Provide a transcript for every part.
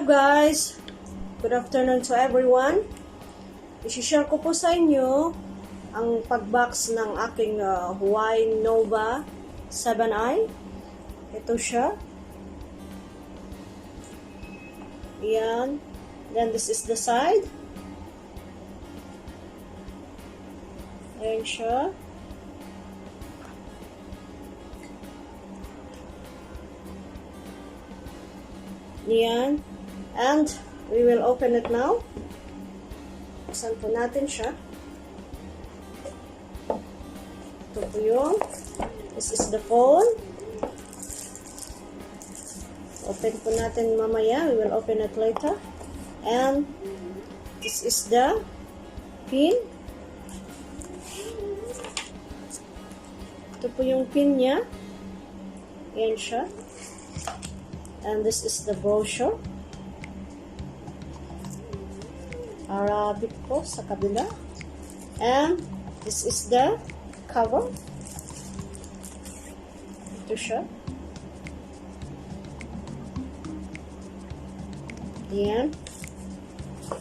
up guys? Good afternoon to everyone. I-share ko po sa inyo ang pag-box ng aking Huawei Nova 7i. Ito siya. Ayan. Then this is the side. Ayan siya. Ayan. And we will open it now. Buksan po natin siya. Ito po yung. This is the phone. Open po natin mamaya. We will open it later. And this is the pin. Ito po yung pin niya. Ayan siya. And this is the brochure. Arabic po sa kabila. And this is the cover. Ito siya. Ayan.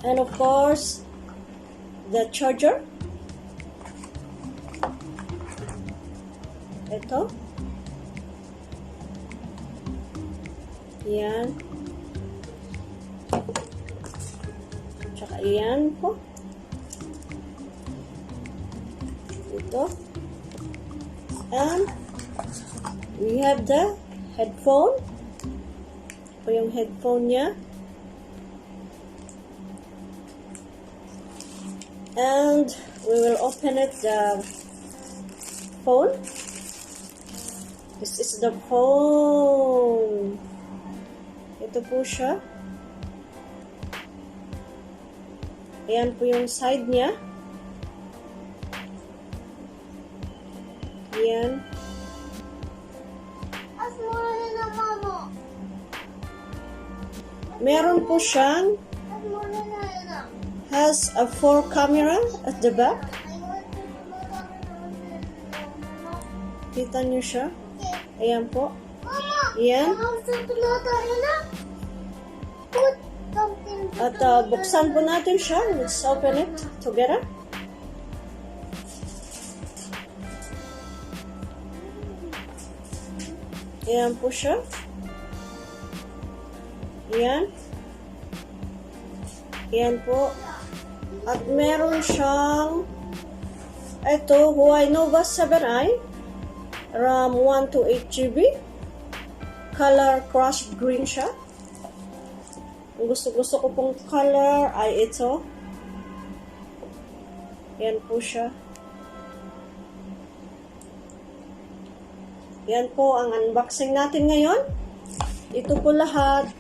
And of course, the charger. Ito. Ayan. Tsaka ayan po. Ito. And we have the headphone. Ito yung headphone niya. And we will open it, the phone. This is the phone. Ito po siya. Ayan po yung side niya. Ayan. Meron po siyang has a 4 camera at the back. Kita niyo siya. Ayan po. Ayan. At buksan po natin siya. Let's open it together. Ayan po siya. Ayan. Ayan po. At meron siyang ito, Huawei Nova 7i. RAM 128GB. Color crushed green siya. Kung gusto ko pong color ay ito. Yan po siya. Yan po ang unboxing natin ngayon. Ito po lahat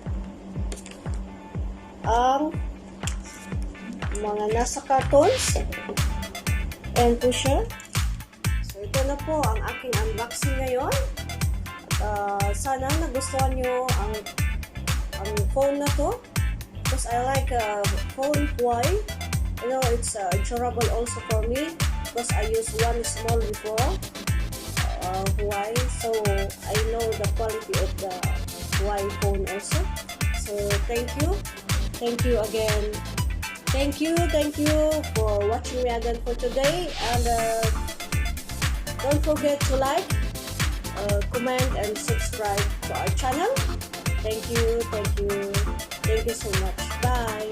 ang mga nasa cartons. Yan po siya. So ito na po ang aking unboxing ngayon. Sana nagustuhan nyo ang phone na to, because I like phone Huawei. You know, it's durable also for me because I used one small before Huawei, so I know the quality of the Huawei phone also. So thank you again. Thank you for watching me again for today, and don't forget to like, comment and subscribe to our channel. Thank you so much. Bye.